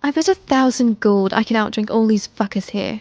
I bet 1,000 gold I can outdrink all these fuckers here.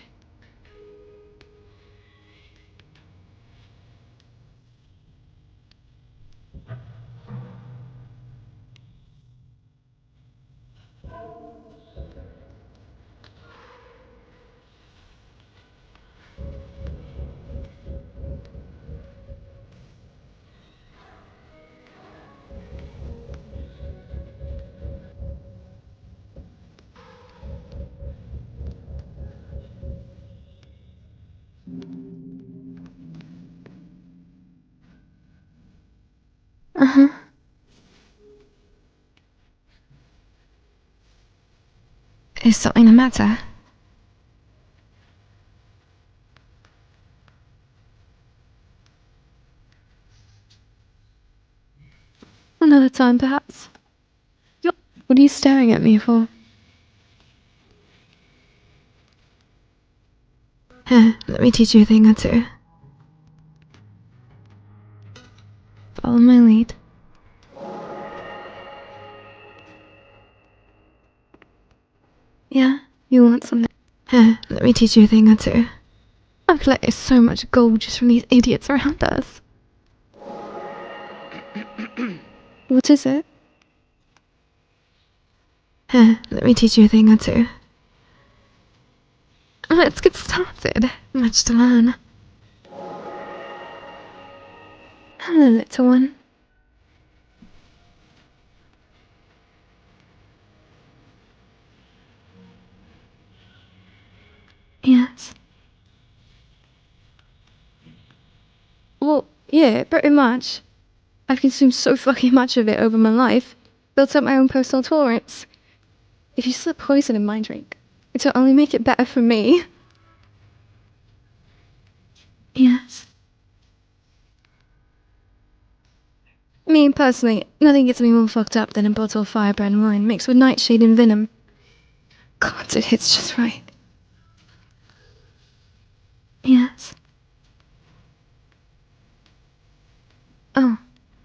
Is something the matter? Another time, perhaps? What are you staring at me for? Here, let me teach you a thing or two. Follow my lead. Yeah, you want something? Here, let me teach you a thing or two. I've collected so much gold just from these idiots around us. What is it? Here, let me teach you a thing or two. Let's get started. Much to learn. Hello, little one. Yes. Well, yeah, pretty much. I've consumed so fucking much of it over my life, built up my own personal tolerance. If you slip poison in my drink, it'll only make it better for me. Yes. Me, personally, nothing gets me more fucked up than a bottle of firebrand wine mixed with nightshade and venom. God, it hits just right. Yes. Oh,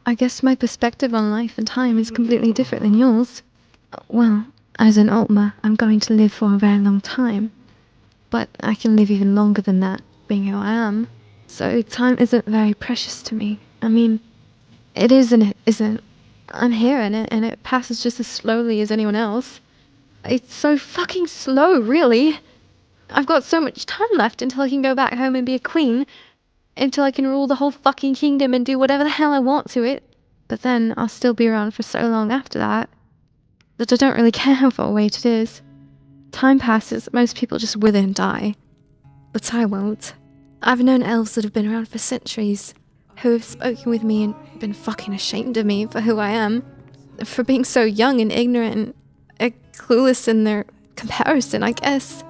I guess my perspective on life and time is completely different than yours. Well, as an Ultima, I'm going to live for a very long time. But I can live even longer than that, being who I am. So time isn't very precious to me. I mean, it is and it isn't. I'm here in it, and it passes just as slowly as anyone else. It's so fucking slow, really. I've got so much time left until I can go back home and be a queen. Until I can rule the whole fucking kingdom and do whatever the hell I want to it. But then I'll still be around for so long after that I don't really care how far away it is. Time passes, most people just wither and die. But I won't. I've known elves that have been around for centuries, who have spoken with me and been fucking ashamed of me for who I am, for being so young and ignorant and clueless in their comparison, I guess.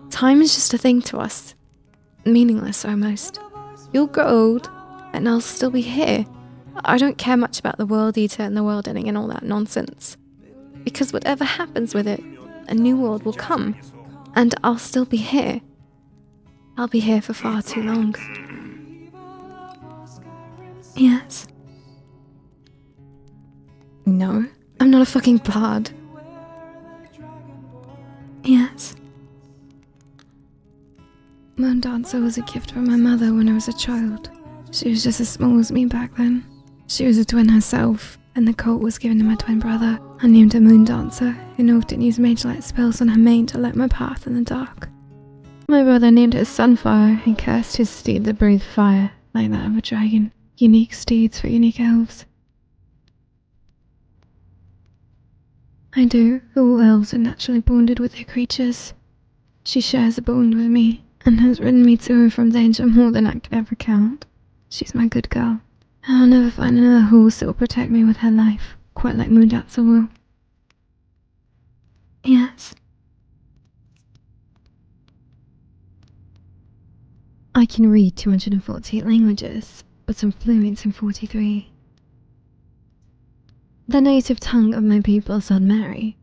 Time is just a thing to us. Meaningless, almost. You'll grow old, and I'll still be here. I don't care much about the world eater and the world ending and all that nonsense. Because whatever happens with it, a new world will come, and I'll still be here. I'll be here for far too long. Yes. No, I'm not a fucking bard. Yes. Moon Dancer was a gift from my mother when I was a child. She was just as small as me back then. She was a twin herself, and the cult was given to my twin brother. I named her Moon Dancer, and often used mage light spells on her mane to light my path in the dark. My brother named her Sunfire, and cursed his steed that breathed fire, like that of a dragon. Unique steeds for unique elves. I do, all elves are naturally bonded with their creatures. She shares a bond with me, and has ridden me to and from danger more than I could ever count. She's my good girl. I'll never find another horse that will protect me with her life, quite like Moon Dancer will. Yes. I can read 248 languages, but I'm fluent in 43. The native tongue of my people is Mary,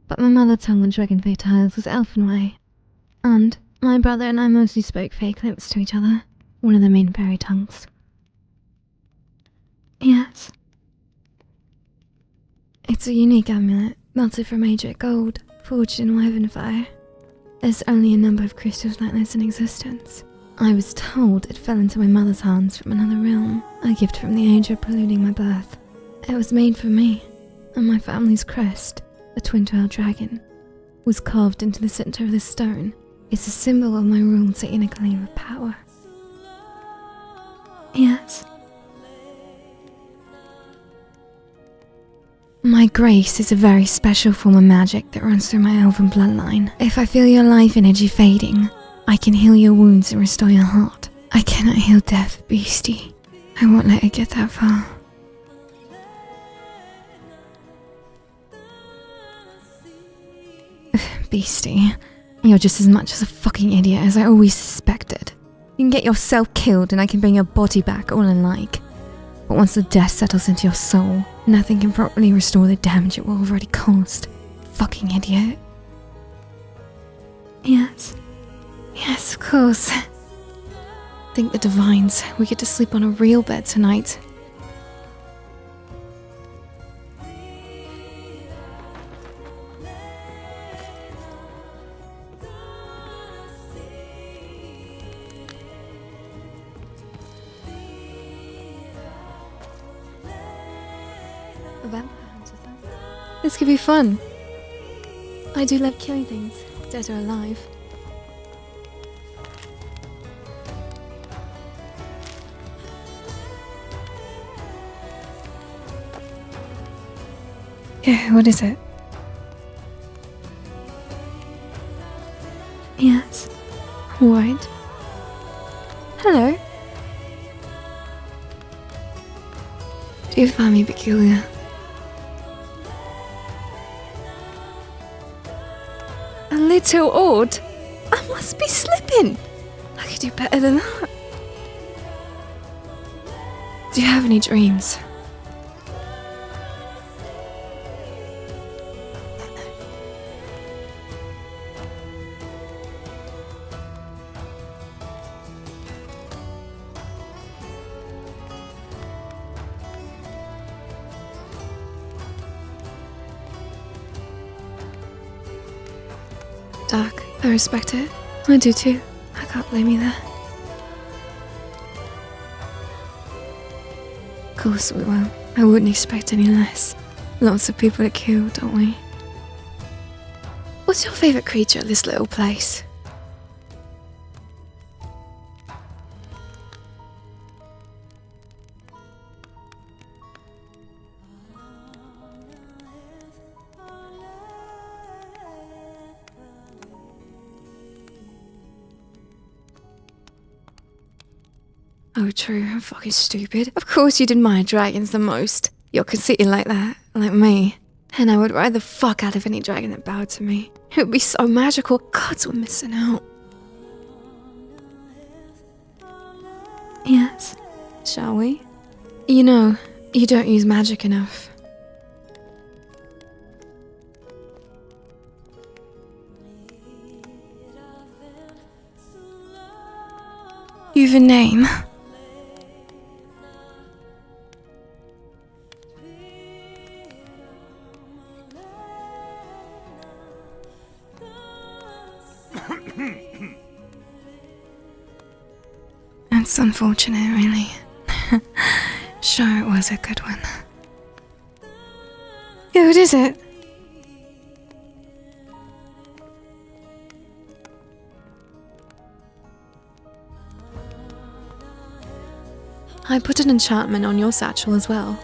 but my mother tongue on Dragonfey tiles was Elfinway, and my brother and I mostly spoke fake lips to each other, one of the main fairy tongues. Yes. It's a unique amulet, melted from Agent Gold, forged in heaven fire. There's only a number of crystals like this in existence. I was told it fell into my mother's hands from another realm, a gift from the angel preluding my birth. It was made for me, and my family's crest, the twin-tailed dragon, was carved into the center of this stone. It's a symbol of my rule taking a claim of power. Yes. My grace is a very special form of magic that runs through my elven bloodline. If I feel your life energy fading, I can heal your wounds and restore your heart. I cannot heal death, beastie. I won't let it get that far. Beastie, you're just as much as a fucking idiot as I always suspected. You can get yourself killed and I can bring your body back all alike. But once the death settles into your soul, nothing can properly restore the damage it will have already caused. Fucking idiot. Yes. Yes, of course. Thank the divines, we get to sleep on a real bed tonight. This could be fun. I do love killing things, dead or alive. Yeah, what is it? Yes. What? Hello. Do you find me peculiar? A little odd? I must be slipping. I could do better than that. Do you have any dreams? Dark. I respect it. I do too. I can't blame you there. Of course we will. I wouldn't expect any less. Lots of people are killed, don't we? What's your favourite creature at this little place? Oh true, I'm fucking stupid. Of course you'd admire dragons the most. You're conceited like that, like me. And I would ride the fuck out of any dragon that bowed to me. It would be so magical, gods were missing out. Yes, shall we? You know, you don't use magic enough. You've a name. That's unfortunate, really. Sure, it was a good one. Yeah, what is it? I put an enchantment on your satchel as well.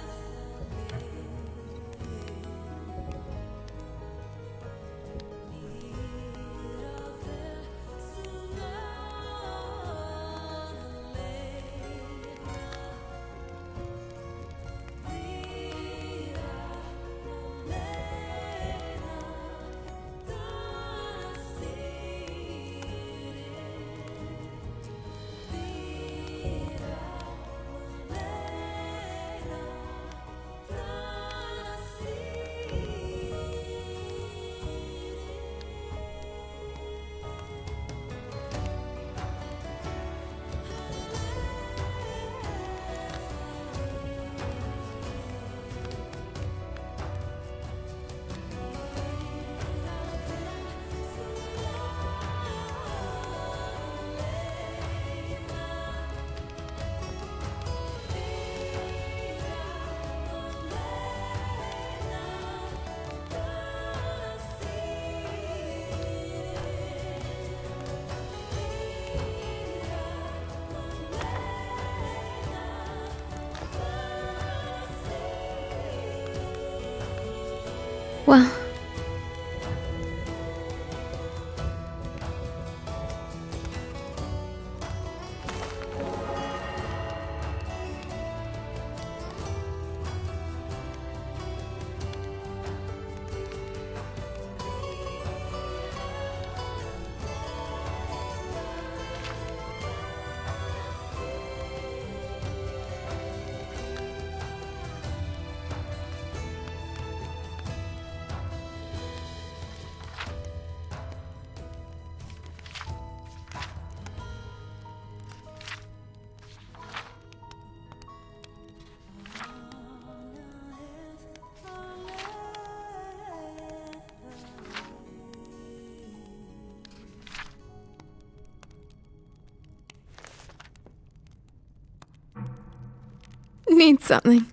need something.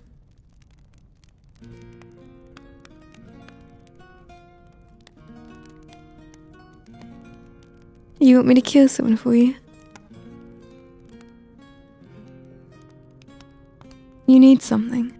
You want me to kill someone for you? You need something.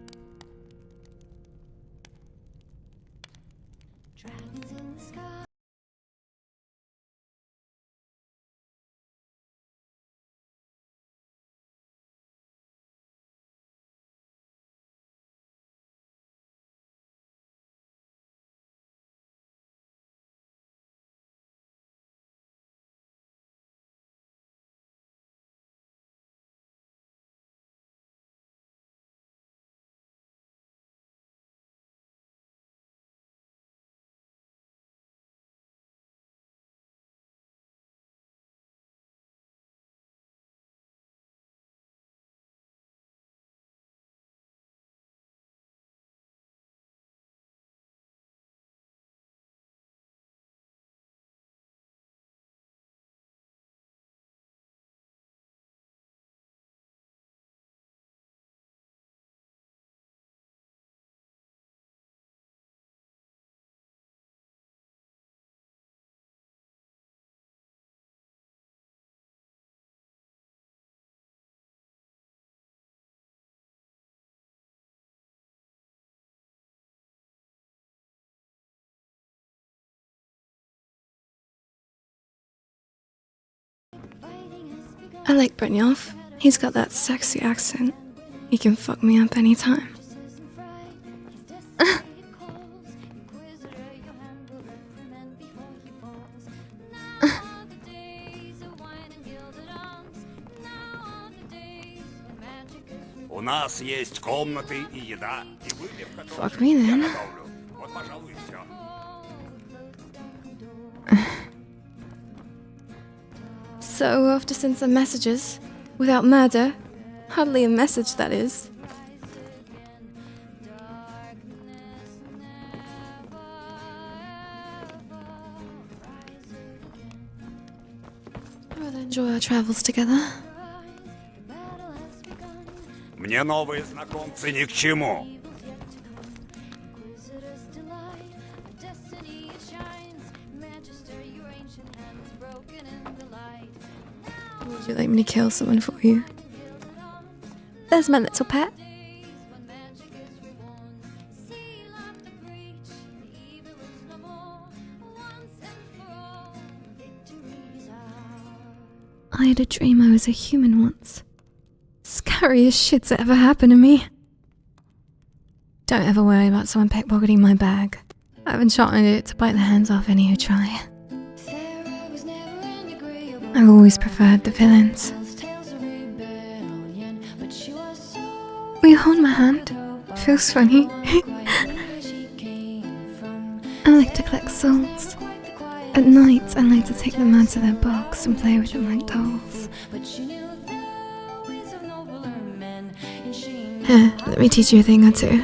I like Brynjolf. He's got that sexy accent. He can fuck me up anytime. У нас есть комнаты и еда, и выпивка. Fuck me then. Вот, пожалуй, и все. So we'll have to send some messages. Without murder. Hardly a message, that is. We'll enjoy our travels together. Мне новые знакомцы ни к чему. Would you like me to kill someone for you? There's my little pet. I had a dream I was a human once. Scariest shit's ever happened to me. Don't ever worry about someone pickpocketing my bag. I've enchanted it to bite the hands off any who try. I've always preferred the villains. Will you hold my hand? Feels funny. I like to collect souls. At night, I like to take them out to their box and play with them like dolls. Here, let me teach you a thing or two.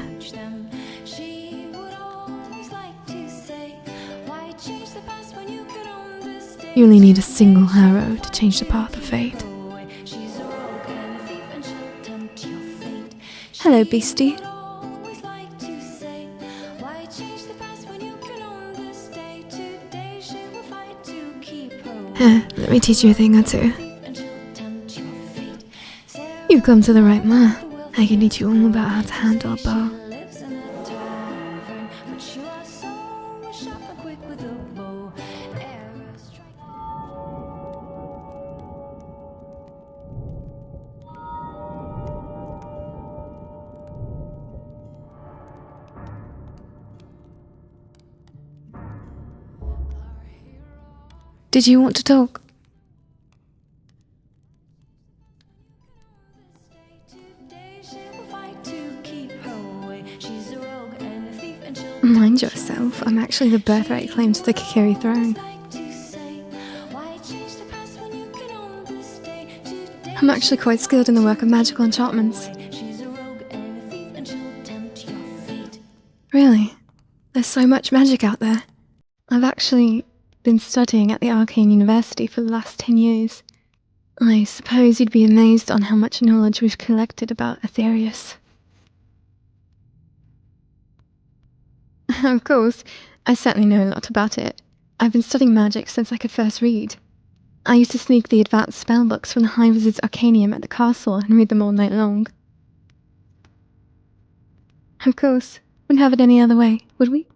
You only need a single arrow to change the path of fate. Hello, beastie. Here, let me teach you a thing or two. You've come to the right man. I can teach you all about how to handle a bow. Did you want to talk? Mind yourself, I'm actually the birthright claim to the Kikiri throne. I'm actually quite skilled in the work of magical enchantments. Really? There's so much magic out there. I've actually been studying at the Arcane University for the last 10 years. I suppose you'd be amazed on how much knowledge we've collected about Aetherius. Of course, I certainly know a lot about it. I've been studying magic since I could first read. I used to sneak the advanced spellbooks from the High Wizard's Arcanium at the castle and read them all night long. Of course, wouldn't have it any other way, would we?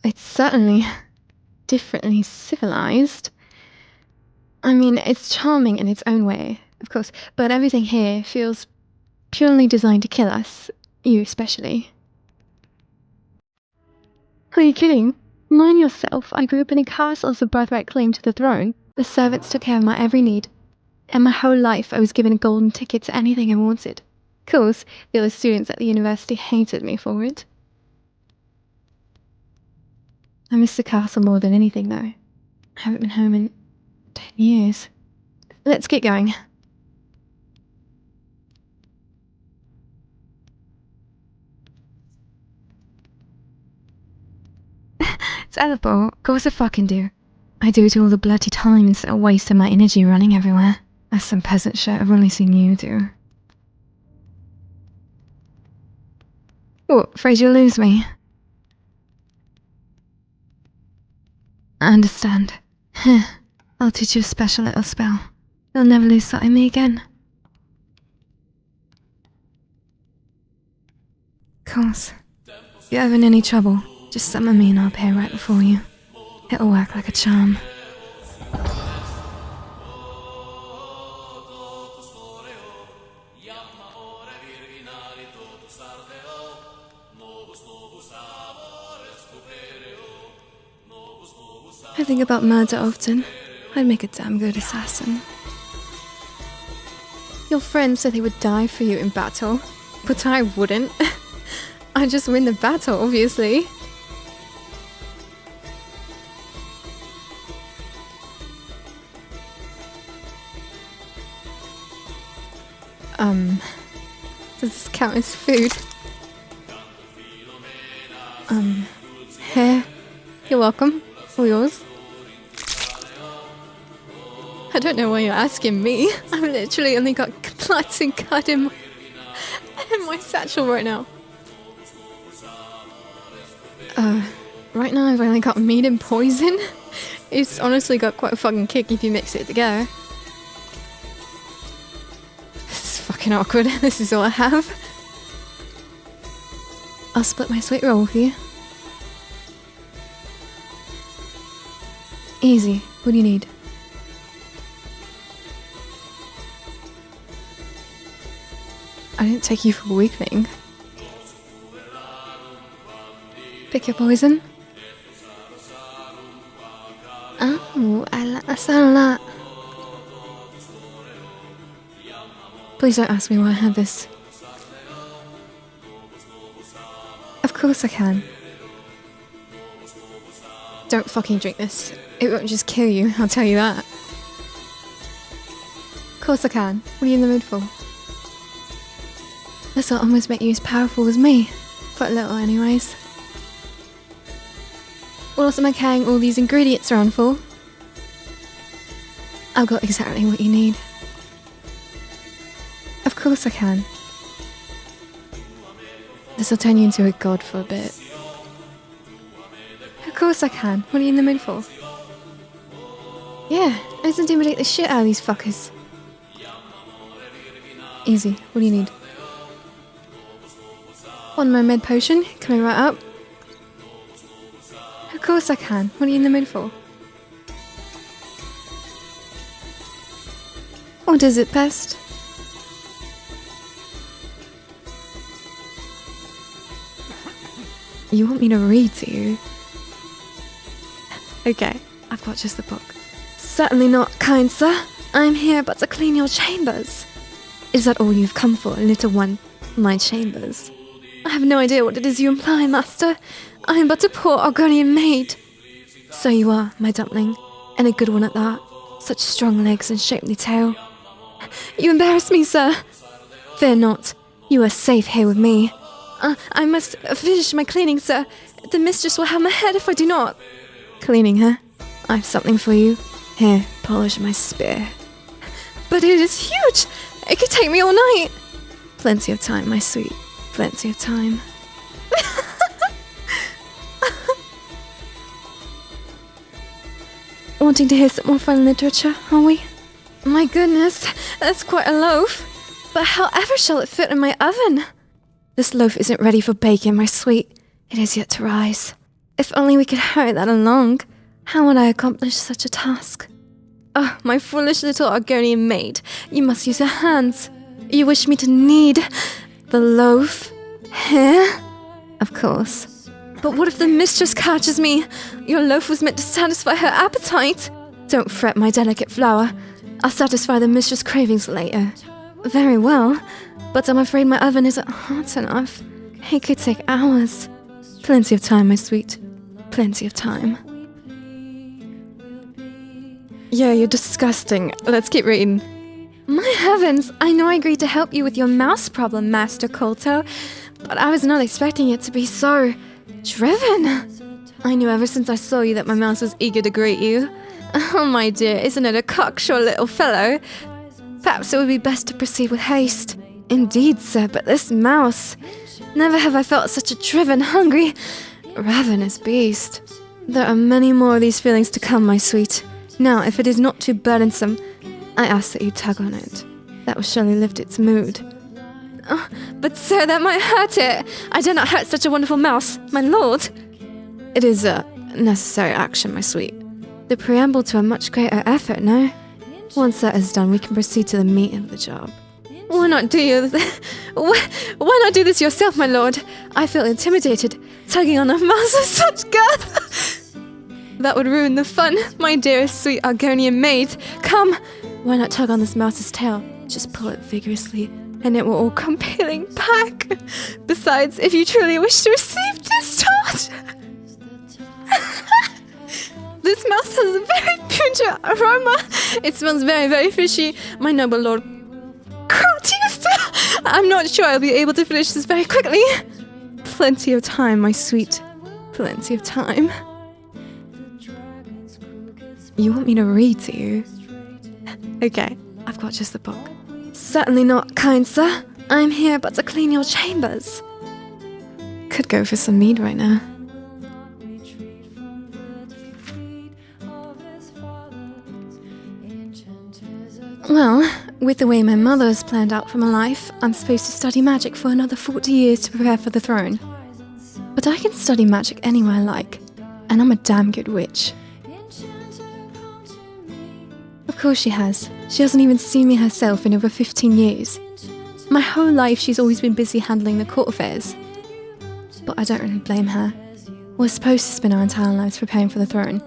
It's certainly differently civilized. I mean, it's charming in its own way, of course, but everything here feels purely designed to kill us, you especially. Are you kidding? Mind yourself, I grew up in a castle as a birthright claim to the throne. The servants took care of my every need, and my whole life I was given a golden ticket to anything I wanted. Of course, the other students at the university hated me for it. I miss the castle more than anything, though. I haven't been home in 10 years. Let's get going. Teleport? Of course I fucking do. I do it all the bloody time instead of wasting my energy running everywhere, as some peasant shit I've only seen you do. Oh, afraid you'll lose me. I understand. I'll teach you a special little spell. You'll never lose sight of me again. Of course. If you're ever in any trouble, just summon me and I'll appear right before you. It'll work like a charm. I think about murder often. I'd make a damn good assassin. Your friends said they would die for you in battle, but I wouldn't. I'd just win the battle, obviously. Does this count as food? Here. You're welcome. All yours. I don't know why you're asking me. I've literally only got plants and cud in my satchel right now. Right now I've only got meat and poison. It's honestly got quite a fucking kick if you mix it together. This is fucking awkward. This is all I have. I'll split my sweet roll with you. Easy. What do you need? I didn't take you for a weakling. Pick your poison. Oh, I like that sound a lot. Please don't ask me why I have this. Of course I can. Don't fucking drink this. It won't just kill you, I'll tell you that. Of course I can. What are you in the mood for? This will almost make you as powerful as me. For a little anyways. What else am I carrying all these ingredients around for? I've got exactly what you need. Of course I can. This will turn you into a god for a bit. Of course I can. What are you in the mood for? Yeah, let's intimidate the shit out of these fuckers. Easy. What do you need? One more med potion, coming right up. Of course I can. What are you in the mood for? Or does it best? You want me to read to you? Okay, I've got just the book. Certainly not, kind sir. I'm here but to clean your chambers. Is that all you've come for, little one? My chambers? I have no idea what it is you imply, master. I am but a poor Argonian maid. So you are, my dumpling, and a good one at that. Such strong legs and shapely tail. You embarrass me, sir. Fear not. You are safe here with me. I must finish my cleaning, sir. The mistress will have my head if I do not. Cleaning, huh? I have something for you. Here, polish my spear. But it is huge! It could take me all night! Plenty of time, my sweet. Plenty of time. Wanting to hear some more fun literature, are we? My goodness, that's quite a loaf. But however shall it fit in my oven? This loaf isn't ready for baking, my sweet. It is yet to rise. If only we could hurry that along. How would I accomplish such a task? Oh, my foolish little Argonian maid. You must use your hands. You wish me to knead the loaf here? Of course. But what if the mistress catches me? Your loaf was meant to satisfy her appetite. Don't fret, my delicate flower. I'll satisfy the mistress' cravings later. Very well, but I'm afraid my oven isn't hot enough. It could take hours. Plenty of time, my sweet. Plenty of time. Yeah, you're disgusting. Let's keep reading. My heavens, I know I agreed to help you with your mouse problem, Master Colto, but I was not expecting it to be so driven. I knew ever since I saw you that my mouse was eager to greet you. Oh, my dear, isn't it a cocksure little fellow? Perhaps it would be best to proceed with haste. Indeed, sir, but this mouse... Never have I felt such a driven, hungry, ravenous beast. There are many more of these feelings to come, my sweet. Now, if it is not too burdensome, I ask that you tug on it. That will surely lift its mood. Oh, but sir, that might hurt it. I dare not hurt such a wonderful mouse, my lord. It is a necessary action, my sweet. The preamble to a much greater effort, no? Once that is done, we can proceed to the meat of the job. Why not do this yourself, my lord? I feel intimidated, tugging on a mouse of such girth. That would ruin the fun, my dearest sweet Argonian maid. Come, why not tug on this mouse's tail? Just pull it vigorously, and it will all come peeling back. Besides, if you truly wish to receive discharge... This mouse has a very pungent aroma. It smells very, very fishy, my noble lord. I'm not sure I'll be able to finish this very quickly. Plenty of time, my sweet. Plenty of time. You want me to read to you? Okay, I've got just the book. Certainly not, kind sir. I'm here but to clean your chambers. Could go for some mead right now. Well, with the way my mother has planned out for my life, I'm supposed to study magic for another 40 years to prepare for the throne. But I can study magic anywhere I like, and I'm a damn good witch. Of course she has. She hasn't even seen me herself in over 15 years. My whole life she's always been busy handling the court affairs. But I don't really blame her. We're supposed to spend our entire lives preparing for the throne.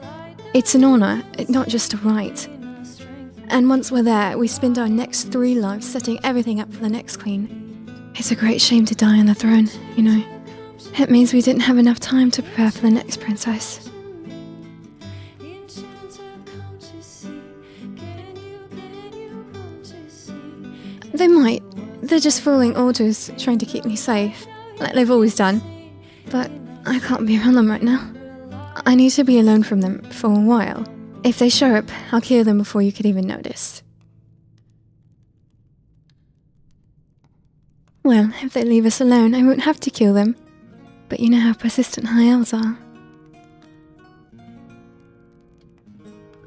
It's an honour, not just a right. And once we're there, we spend our next 3 lives setting everything up for the next queen. It's a great shame to die on the throne, you know. It means we didn't have enough time to prepare for the next princess. They might. They're just following orders, trying to keep me safe, like they've always done. But I can't be around them right now. I need to be alone from them for a while. If they show up, I'll kill them before you could even notice. Well, if they leave us alone, I won't have to kill them. But you know how persistent high elves are.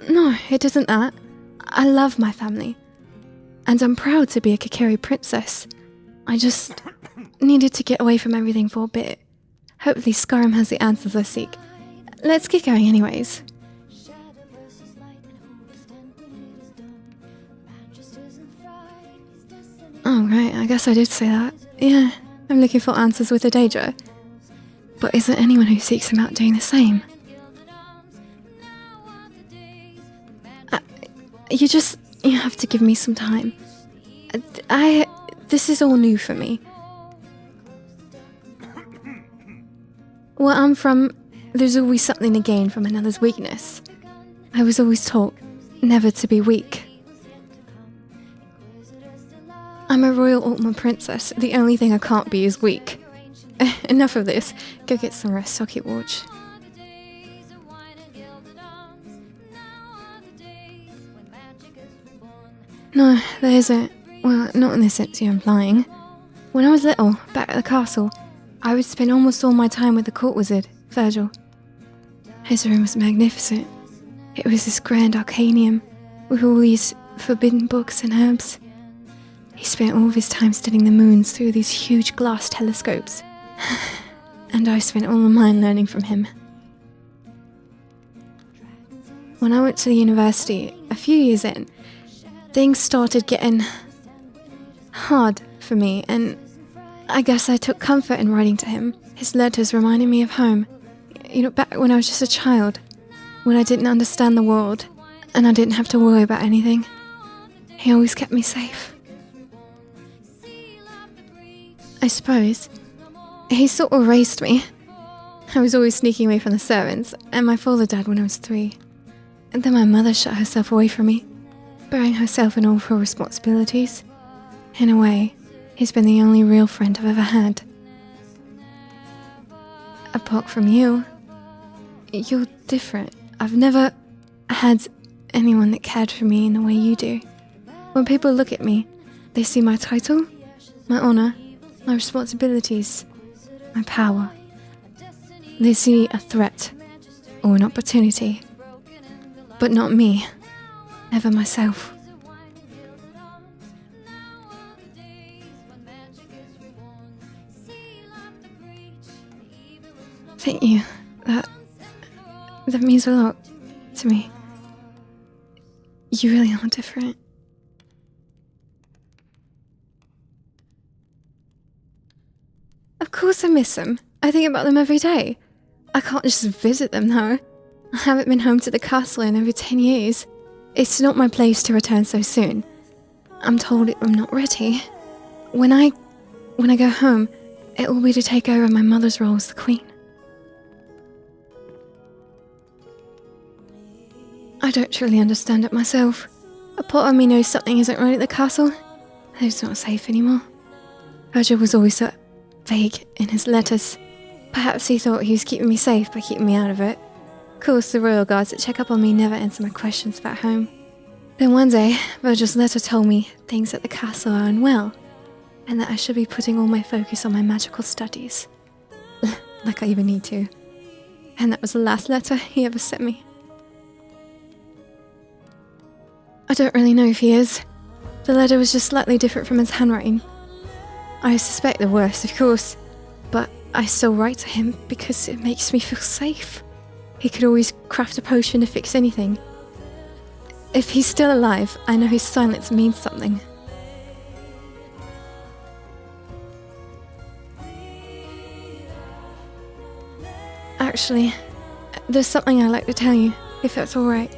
No, it isn't that. I love my family. And I'm proud to be a Kikeri princess. I just needed to get away from everything for a bit. Hopefully Skyrim has the answers I seek. Let's get going anyways. Oh, right, I guess I did say that. Yeah, I'm looking for answers with a Daedra. But is there anyone who seeks them out doing the same? You have to give me some time. This is all new for me. Where I'm from, there's always something to gain from another's weakness. I was always taught never to be weak. I'm a royal Altman princess. The only thing I can't be is weak. Enough of this. Go get some rest. I'll keep watch. No, there isn't. Well, not in the sense you're implying. When I was little, back at the castle, I would spend almost all my time with the court wizard, Virgil. His room was magnificent. It was this grand arcanium, with all these forbidden books and herbs. He spent all of his time studying the moons through these huge glass telescopes. And I spent all of mine learning from him. When I went to the university, a few years in, things started getting hard for me, and I guess I took comfort in writing to him. His letters reminded me of home. You know, back when I was just a child, when I didn't understand the world, and I didn't have to worry about anything. He always kept me safe. I suppose he sort of raised me. I was always sneaking away from the servants, and my father died when I was 3. And then my mother shut herself away from me, burying herself in all of her responsibilities. In a way, he's been the only real friend I've ever had. Apart from you, you're different. I've never had anyone that cared for me in the way you do. When people look at me, they see my title, my honor, my responsibilities, my power. They see a threat or an opportunity, but not me, never myself. Thank you. That means a lot to me. You really are different. Of course I miss them. I think about them every day. I can't just visit them though. I haven't been home to the castle in over 10 years. It's not my place to return so soon. I'm told I'm not ready. When I go home, it will be to take over my mother's role as the queen. I don't truly understand it myself. A part of me knows something isn't right at the castle, that it's not safe anymore. Virgil was always so vague in his letters. Perhaps he thought he was keeping me safe by keeping me out of it. Of course, the royal guards that check up on me never answer my questions about home. Then one day, Virgil's letter told me things at the castle are unwell, and that I should be putting all my focus on my magical studies. Like I even need to. And that was the last letter he ever sent me. I don't really know if he is. The letter was just slightly different from his handwriting. I suspect the worst, of course, but I still write to him because it makes me feel safe. He could always craft a potion to fix anything. If he's still alive, I know his silence means something. Actually, there's something I'd like to tell you, if that's alright.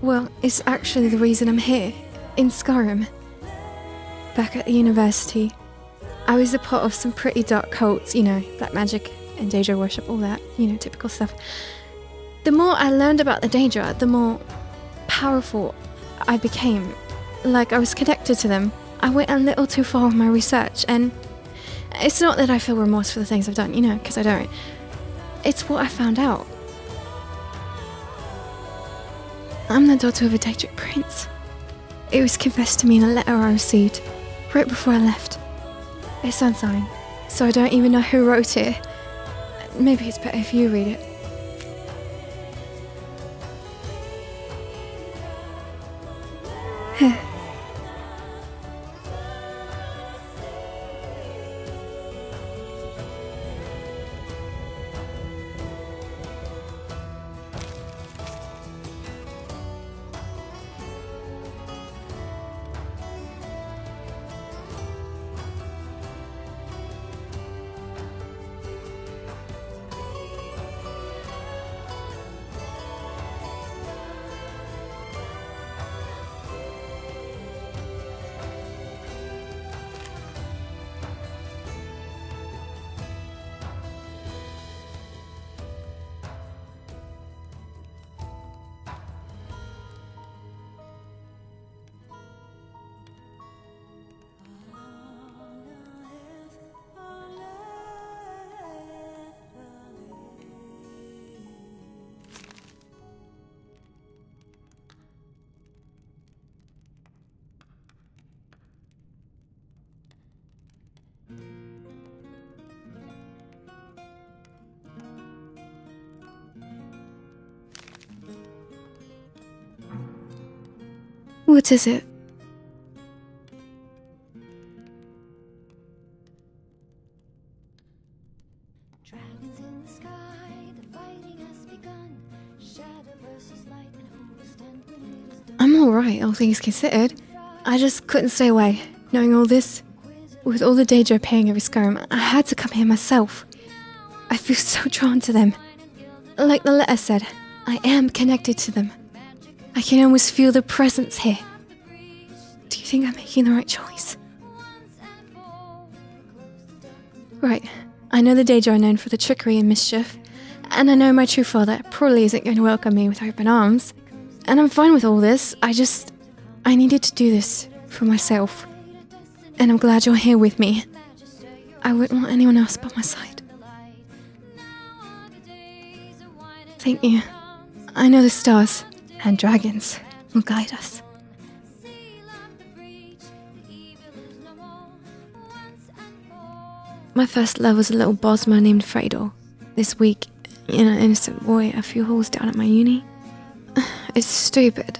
Well, it's actually the reason I'm here, in Skyrim. Back at the university, I was a part of some pretty dark cults, you know, black magic and Daedra worship, all that, you know, typical stuff. The more I learned about the Daedra, the more powerful I became. Like I was connected to them. I went a little too far with my research, and it's not that I feel remorse for the things I've done, you know, because I don't. It's what I found out. I'm the daughter of a Daedric prince. It was confessed to me in a letter I received right before I left. It's unsigned, so I don't even know who wrote it. Maybe it's better if you read it. What is it? I'm alright, all things considered. I just couldn't stay away, knowing all this. With all the danger appearing over Skyrim, I had to come here myself. I feel so drawn to them. Like the letter said, I am connected to them. I can almost feel the presence here. Do you think I'm making the right choice? Right, I know the danger are known for the trickery and mischief, and I know my true father probably isn't going to welcome me with open arms. And I'm fine with all this, I needed to do this for myself. And I'm glad you're here with me. I wouldn't want anyone else by my side. Thank you. I know the stars and dragons will guide us. My first love was a little Bosmer named Fredo. This week, in an innocent boy a few halls down at my uni. It's stupid,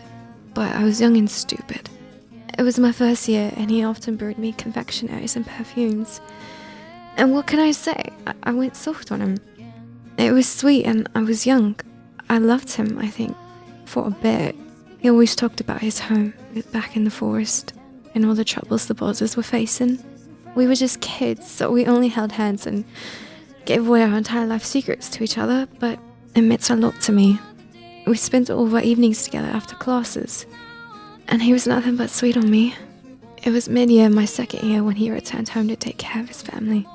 but I was young and stupid. It was my first year, and he often brewed me confectionaries and perfumes. And what can I say? I went soft on him. It was sweet, and I was young. I loved him, I think, for a bit. He always talked about his home, back in the forest, and all the troubles the bosses were facing. We were just kids, so we only held hands and gave away our entire life secrets to each other, but it meant a lot to me. We spent all of our evenings together after classes, and he was nothing but sweet on me. It was mid-year, my second year, when he returned home to take care of his family.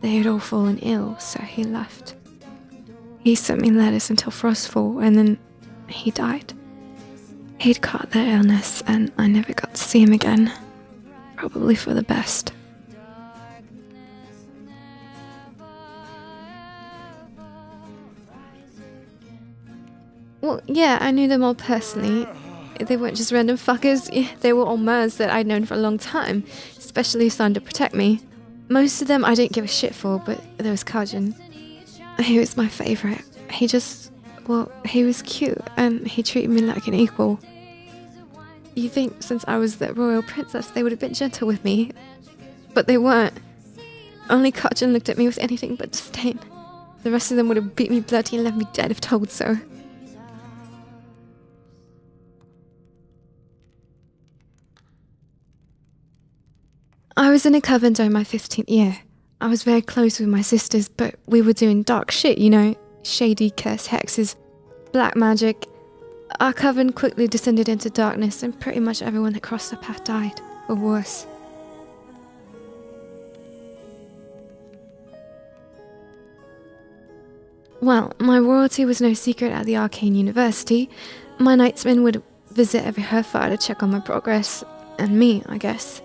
They had all fallen ill, so he left. He sent me letters until Frostfall, and then he died. He'd caught that illness, and I never got to see him again. Probably for the best. Well, yeah, I knew them all personally. They weren't just random fuckers. They were all Mers that I'd known for a long time, especially assigned to protect me. Most of them I didn't give a shit for, but there was Kajin. He was my favourite. He was cute, and he treated me like an equal. You think since I was the royal princess they would have been gentle with me, but they weren't. Only Kajin looked at me with anything but disdain. The rest of them would have beat me bloody and left me dead if told so. I was in a coven during my 15th year. I was very close with my sisters, but we were doing dark shit, you know, shady curse hexes, black magic. Our coven quickly descended into darkness, and pretty much everyone that crossed our path died, or worse. Well, my royalty was no secret at the Arcane University. My knightsmen would visit every Herfire to check on my progress, and me, I guess.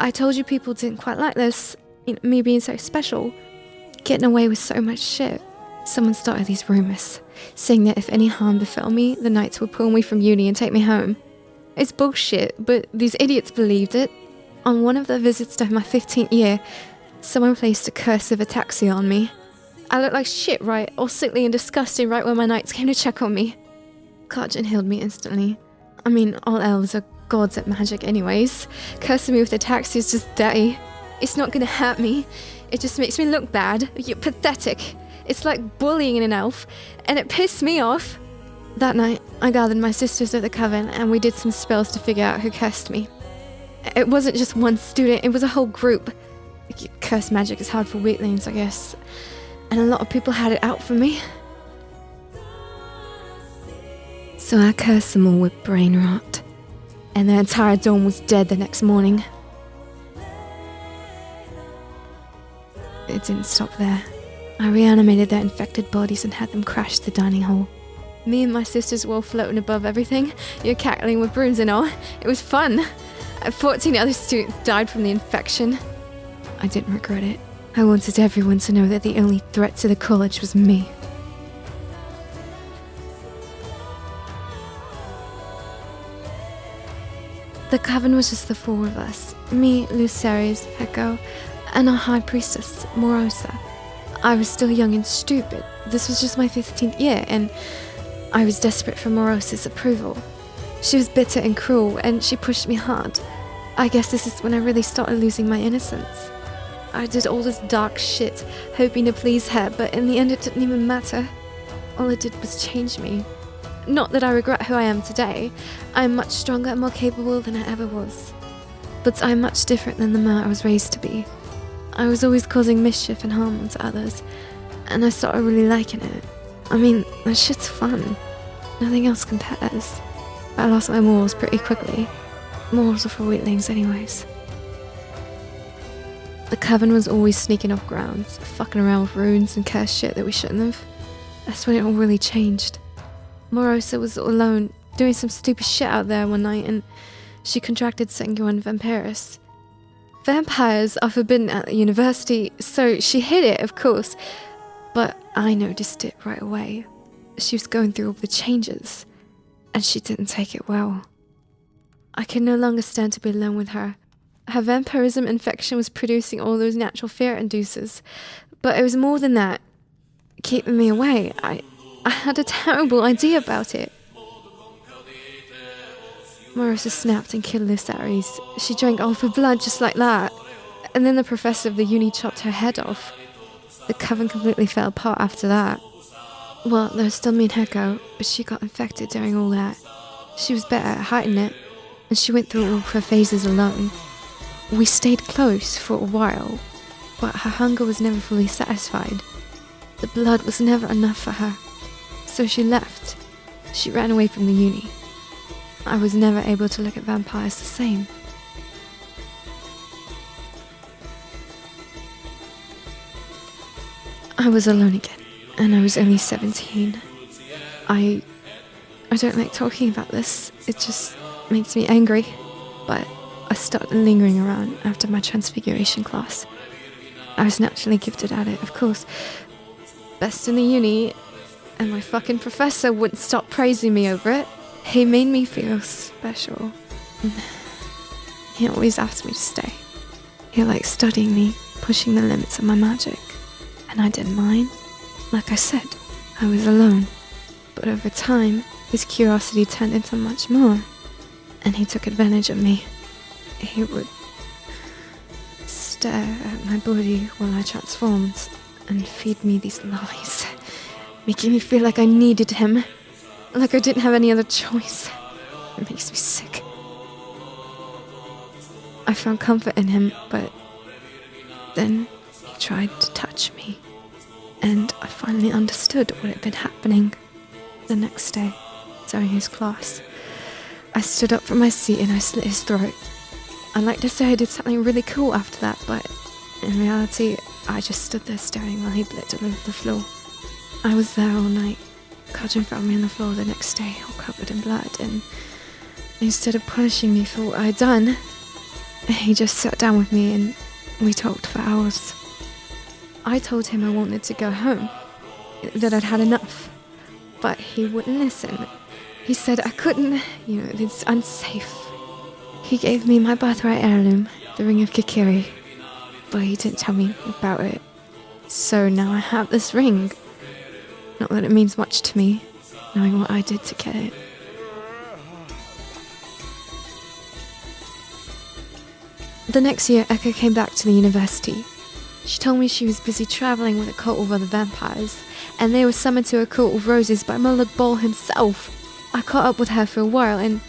I told you people didn't quite like this, me being so special, getting away with so much shit. Someone started these rumours, saying that if any harm befell me, the knights would pull me from uni and take me home. It's bullshit, but these idiots believed it. On one of their visits during my 15th year, someone placed a curse of ataxia on me. I looked like shit, right? All sickly and disgusting right when my knights came to check on me. Kajin healed me instantly. I mean, all elves are gods at magic anyways. Cursing me with ataxia is just dirty. It's not gonna hurt me. It just makes me look bad. You're pathetic. It's like bullying an elf, and it pissed me off. That night, I gathered my sisters of the coven, and we did some spells to figure out who cursed me. It wasn't just one student, it was a whole group. Curse magic is hard for weaklings, I guess. And a lot of people had it out for me. So I cursed them all with brain rot, and their entire dorm was dead the next morning. It didn't stop there. I reanimated their infected bodies and had them crash the dining hall. Me and my sisters were all floating above everything, you're cackling with brooms and all. It was fun. 14 other students died from the infection. I didn't regret it. I wanted everyone to know that the only threat to the college was me. The coven was just the four of us. Me, Luceres, Heko, and our high priestess, Morosa. I was still young and stupid. This was just my 15th year, and I was desperate for Morosa's approval. She was bitter and cruel, and she pushed me hard. I guess this is when I really started losing my innocence. I did all this dark shit, hoping to please her, but in the end it didn't even matter. All it did was change me. Not that I regret who I am today. I'm much stronger and more capable than I ever was. But I'm much different than the man I was raised to be. I was always causing mischief and harm to others, and I started really liking it. I mean, that shit's fun. Nothing else compares. I lost my morals pretty quickly. Morals are for weaklings anyways. The Coven was always sneaking off grounds, fucking around with runes and cursed shit that we shouldn't have. That's when it all really changed. Morosa was all alone, doing some stupid shit out there one night, and she contracted sanguine vampiris. Vampires are forbidden at the university, so she hid it, of course, but I noticed it right away. She was going through all the changes, and she didn't take it well. I could no longer stand to be alone with her. Her vampirism infection was producing all those natural fear inducers, but it was more than that, keeping me away. I had a terrible idea about it. Marissa snapped and killed Lysaris. She drank all of her blood just like that. And then the professor of the uni chopped her head off. The Coven completely fell apart after that. Well, there was still me and Heko, but she got infected during all that. She was better at hiding it, and she went through all of her phases alone. We stayed close for a while, but her hunger was never fully satisfied. The blood was never enough for her, so she left. She ran away from the uni. I was never able to look at vampires the same. I was alone again, and I was only 17. I don't like talking about this, it just makes me angry, but I started lingering around after my transfiguration class. I was naturally gifted at it, of course. Best in the uni, and my fucking professor wouldn't stop praising me over it. He made me feel special. He always asked me to stay. He liked studying me, pushing the limits of my magic. And I didn't mind. Like I said, I was alone. But over time, his curiosity turned into much more. And he took advantage of me. He would stare at my body while I transformed and feed me these lies, making me feel like I needed him, like I didn't have any other choice. It makes me sick. I found comfort in him, but then he tried to touch me, and I finally understood what had been happening. The next day, during his class, I stood up from my seat and I slit his throat. I'd like to say I did something really cool after that, but in reality, I just stood there staring while he blitzed all over the floor. I was there all night. Cudgeon found me on the floor the next day, all covered in blood, and instead of punishing me for what I'd done, he just sat down with me and we talked for hours. I told him I wanted to go home, that I'd had enough, but he wouldn't listen. He said I couldn't, it's unsafe. He gave me my birthright heirloom, the ring of Kikiri, but he didn't tell me about it. So now I have this ring. Not that it means much to me, knowing what I did to get it. The next year, Echo came back to the university. She told me she was busy travelling with a cult of other vampires, and they were summoned to a court of roses by Molag Bal himself. I caught up with her for a while, and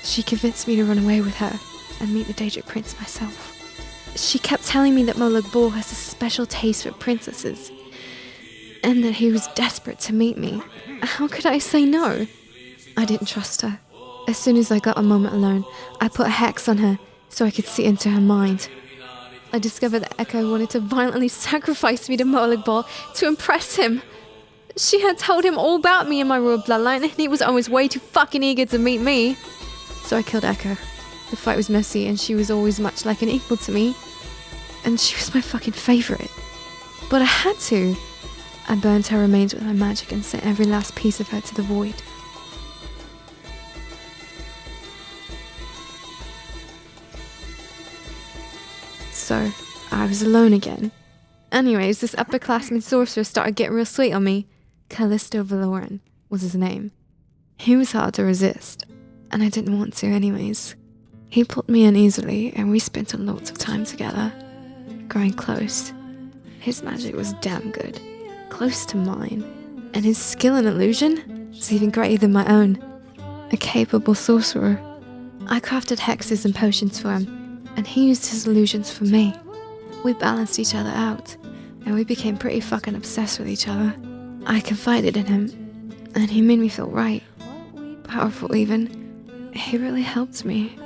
she convinced me to run away with her and meet the Daedric Prince myself. She kept telling me that Molag Bal has a special taste for princesses, and that he was desperate to meet me. How could I say no? I didn't trust her. As soon as I got a moment alone, I put a hex on her so I could see into her mind. I discovered that Echo wanted to violently sacrifice me to Molag Bal to impress him. She had told him all about me and my royal bloodline, and he was always way too fucking eager to meet me. So I killed Echo. The fight was messy, and she was always much like an equal to me. And she was my fucking favourite. But I had to. I burned her remains with my magic and sent every last piece of her to the void. So, I was alone again. Anyways, this upperclassman sorcerer started getting real sweet on me. Callisto Valoran was his name. He was hard to resist. and I didn't want to anyways. He pulled me in easily, and we spent a lot of time together, growing close. His magic was damn good, close to mine, and his skill in illusion was even greater than my own. A capable sorcerer. I crafted hexes and potions for him, and he used his illusions for me. We balanced each other out, and we became pretty fucking obsessed with each other. I confided in him, and he made me feel right. Powerful even. He really helped me.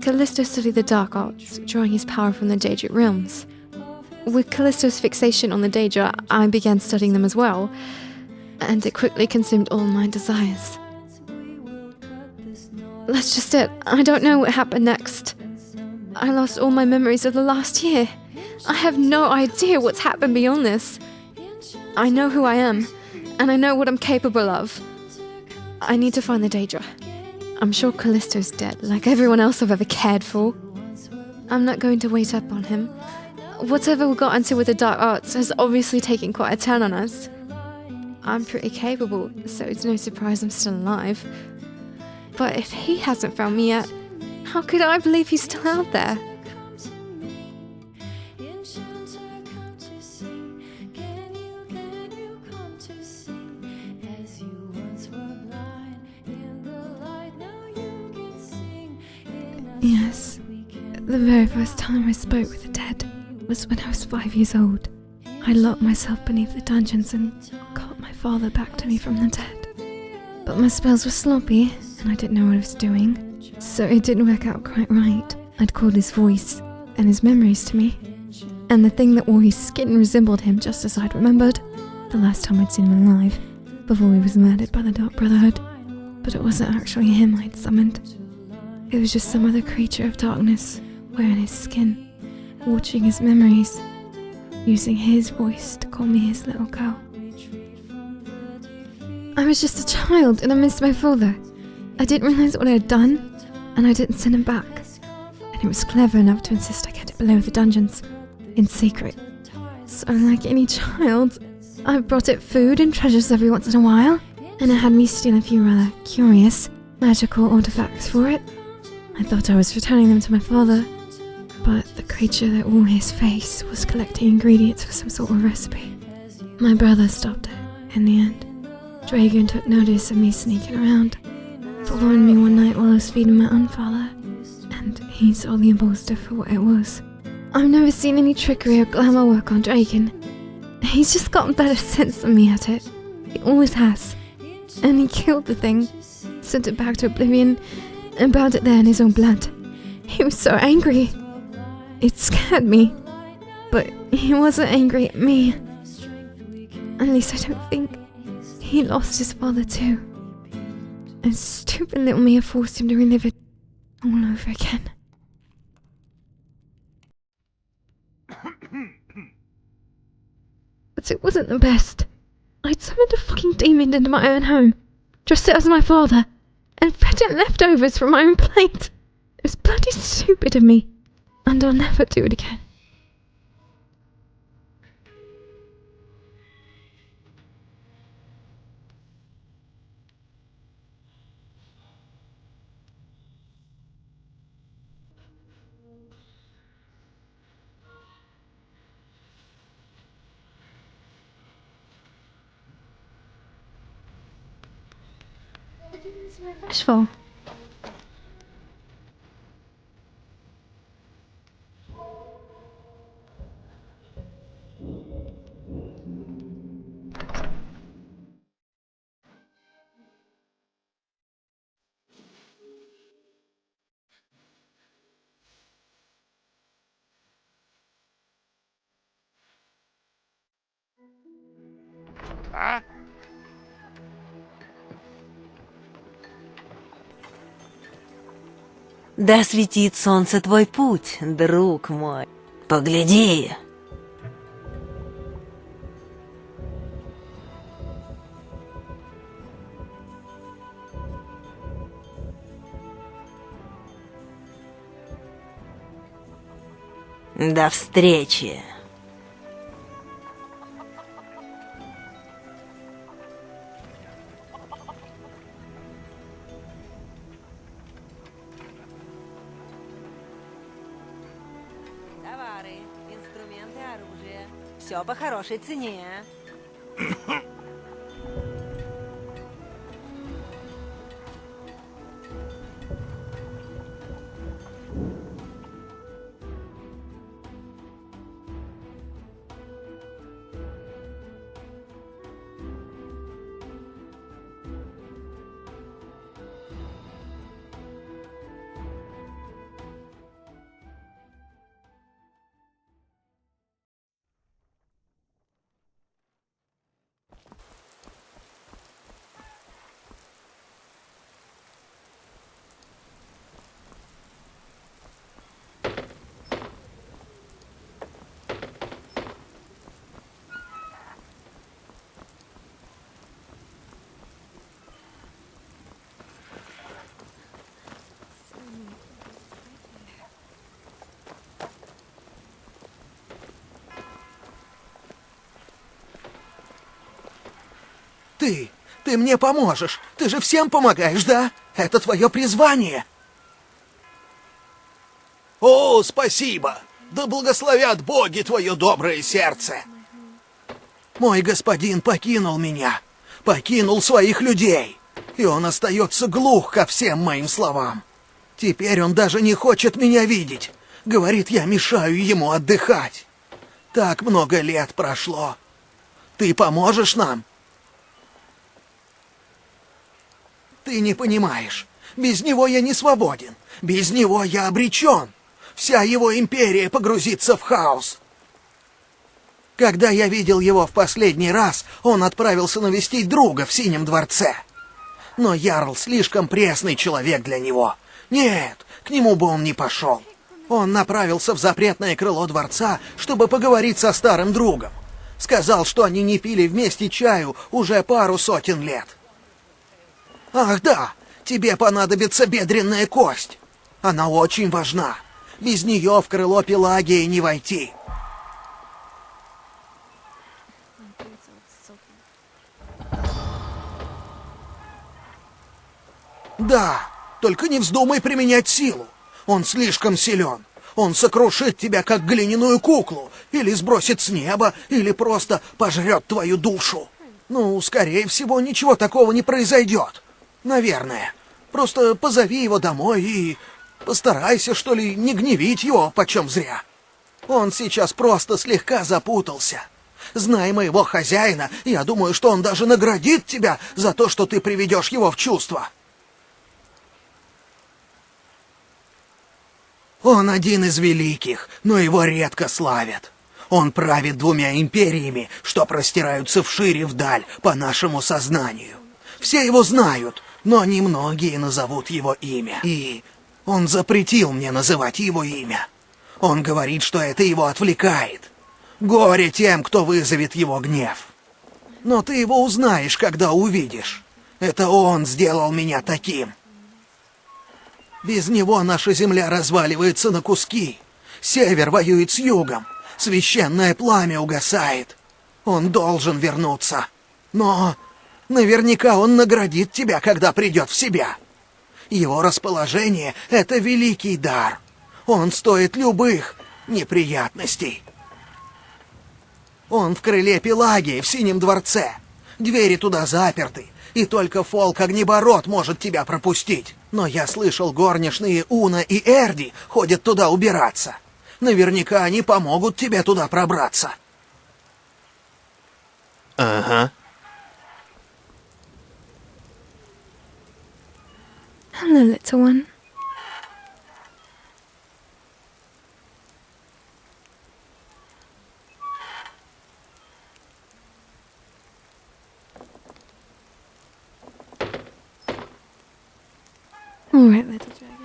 Callisto studied the dark arts, drawing his power from the Daedric realms. With Callisto's fixation on the Daedra, I began studying them as well, and it quickly consumed all my desires. That's just it. I don't know what happened next. I lost all my memories of the last year. I have no idea what's happened beyond this. I know who I am, and I know what I'm capable of. I need to find the Daedra. I'm sure Callisto's dead, like everyone else I've ever cared for. I'm not going to wait up on him. Whatever we got into with the dark arts has obviously taken quite a turn on us. I'm pretty capable, so it's no surprise I'm still alive. But if he hasn't found me yet, how could I believe he's still out there? Yes, the very first time I spoke with the dead was when I was 5 years old. I locked myself beneath the dungeons and called my father back to me from the dead. But my spells were sloppy, and I didn't know what I was doing, so it didn't work out quite right. I'd called his voice and his memories to me, and the thing that wore his skin resembled him just as I'd remembered the last time I'd seen him alive, before he was murdered by the Dark Brotherhood. But it wasn't actually him I'd summoned. It was just some other creature of darkness, wearing his skin, watching his memories, using his voice to call me his little girl. I was just a child and I missed my father. I didn't realize what I had done, and I didn't send him back. And he was clever enough to insist I get it below the dungeons, in secret. So like any child, I brought it food and treasures every once in a while, and it had me steal a few rather curious, magical artifacts for it. I thought I was returning them to my father, but the creature that wore his face was collecting ingredients for some sort of recipe. My brother stopped it, in the end. Dragon took notice of me sneaking around, following me one night while I was feeding my own father, and he saw the imposter for what it was. I've never seen any trickery or glamour work on Dragon. He's just gotten better sense than me at it. He always has. And he killed the thing, sent it back to oblivion, and bound it there in his own blood. He was so angry. It scared me. But he wasn't angry at me. At least I don't think. He lost his father too. And stupid little Mia forced him to relive it all over again. But it wasn't the best. I'd summoned a fucking demon into my own home, dressed it as my father, and fed it leftovers from my own plate. It was bloody stupid of me, and I'll never do it again. Ashful. Да светит солнце твой путь, друг мой. Погляди. До встречи. Все по хорошей цене. Ты мне поможешь. Ты же всем помогаешь, да? Это твое призвание. О, спасибо. Да благословят боги твое доброе сердце. Мой господин покинул меня. Покинул своих людей. И он остается глух ко всем моим словам. Теперь он даже не хочет меня видеть. Говорит, я мешаю ему отдыхать. Так много лет прошло. Ты поможешь нам? Ты не понимаешь. Без него я не свободен. Без него я обречен. Вся его империя погрузится в хаос. Когда я видел его в последний раз, он отправился навестить друга в Синем дворце. Но Ярл слишком пресный человек для него. Нет, к нему бы он не пошел. Он направился в запретное крыло дворца, чтобы поговорить со старым другом. Сказал, что они не пили вместе чаю уже пару сотен лет. Ах да, тебе понадобится бедренная кость. Она очень важна. Без нее в крыло Пелагии не войти. Да, только не вздумай применять силу. Он слишком силен. Он сокрушит тебя, как глиняную куклу, или сбросит с неба, или просто пожрет твою душу. Ну, скорее всего, ничего такого не произойдет. Наверное. Просто позови его домой и постарайся, что ли, не гневить его почем зря. Он сейчас просто слегка запутался. Зная моего хозяина, я думаю, что он даже наградит тебя за то, что ты приведешь его в чувство. Он один из великих, но его редко славят. Он правит 2 империями, что простираются вширь и вдаль по нашему сознанию. Все его знают, но немногие назовут его имя. И он запретил мне называть его имя. Он говорит, что это его отвлекает. Горе тем, кто вызовет его гнев. Но ты его узнаешь, когда увидишь. Это он сделал меня таким. Без него наша земля разваливается на куски. Север воюет с югом. Священное пламя угасает. Он должен вернуться. Но наверняка он наградит тебя, когда придет в себя. Его расположение — это великий дар. Он стоит любых неприятностей. Он в крыле Пелагии в Синем дворце. Двери туда заперты, и только Фолк-Огнеборот может тебя пропустить. Но я слышал, горничные Уна и Эрди ходят туда убираться. Наверняка они помогут тебе туда пробраться. Ага. Hello, little one. All right, little dragon.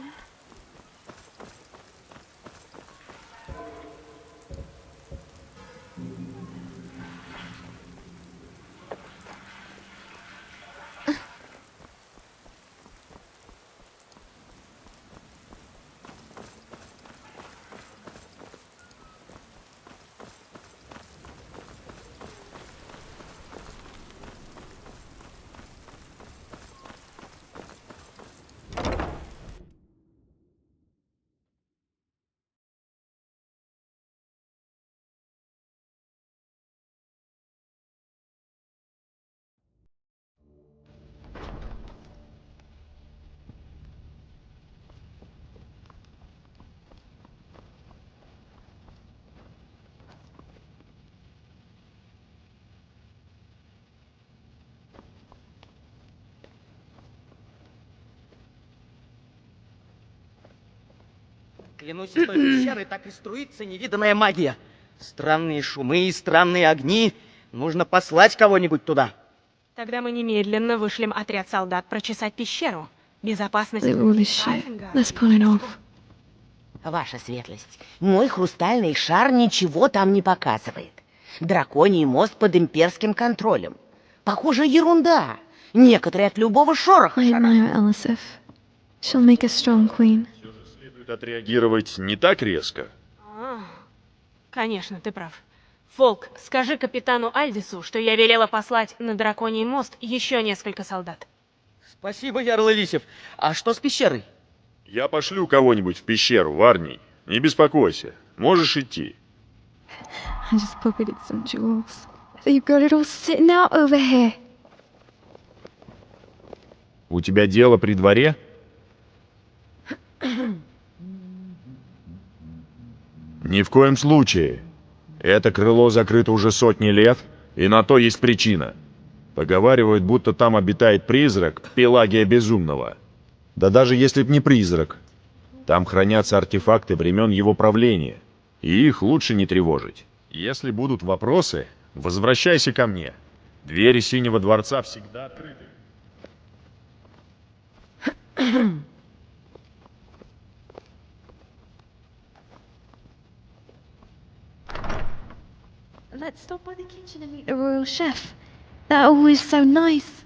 Клянусь, из той пещеры так и струится невиданная магия. Странные шумы и странные огни. Нужно послать кого-нибудь туда. Тогда мы немедленно вышлем отряд солдат прочесать пещеру. Безопасность... Look at all this shit. Let's pull it off. Ваша светлость, мой хрустальный шар ничего там не показывает. Драконий мост под имперским контролем. Похоже, ерунда. Некоторые от любого шороха. I admire Elisif. She'll make a strong queen. Следует отреагировать не так резко. Конечно, ты прав. Фолк, скажи капитану Альдису, что я велела послать на Драконий мост еще несколько солдат. Спасибо, Ярл Элисев. А что с пещерой? Я пошлю кого-нибудь в пещеру, Варний. Не беспокойся. Можешь идти. I just pocketed some jewels. You've got it all sitting out over here. У тебя дело при дворе? Ни в коем случае. Это крыло закрыто уже сотни лет, и на то есть причина. Поговаривают, будто там обитает призрак Пелагия Безумного. Да даже если б не призрак. Там хранятся артефакты времен его правления, и их лучше не тревожить. Если будут вопросы, возвращайся ко мне. Двери Синего дворца всегда открыты. Let's stop by the kitchen and meet the royal chef. They're always so nice.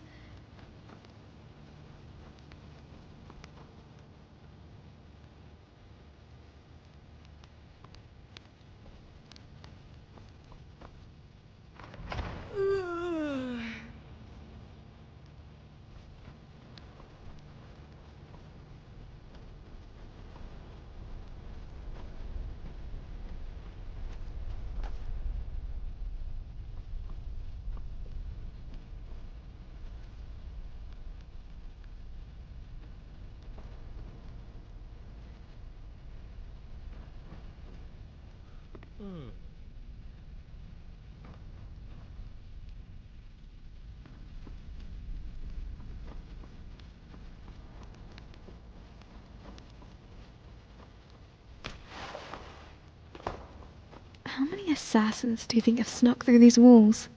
How many assassins do you think have snuck through these walls?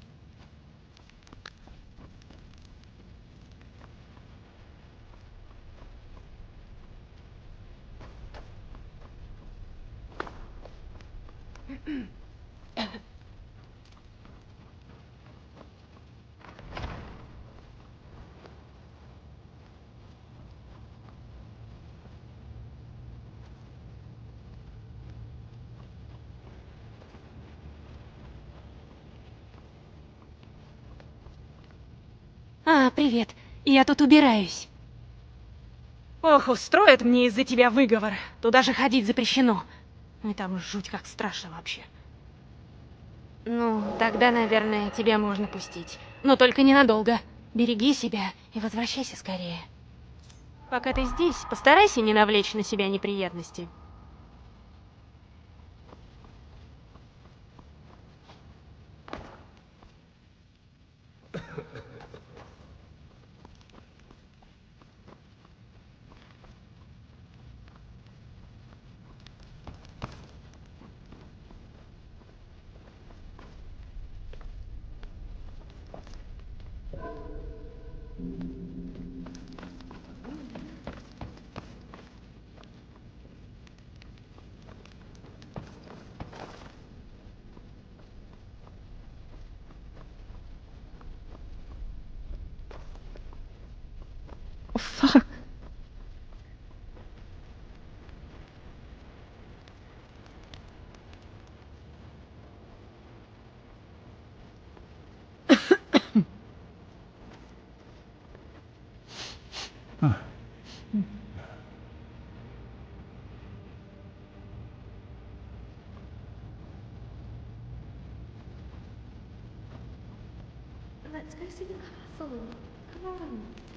Привет. Я тут убираюсь. Ох, устроят мне из-за тебя выговор. Туда же ходить запрещено. И там жуть как страшно вообще. Ну, тогда, наверное, тебя можно пустить. Но только ненадолго. Береги себя и возвращайся скорее. Пока ты здесь, постарайся не навлечь на себя неприятности. Oh, fuck. Let's go see the castle. Come on.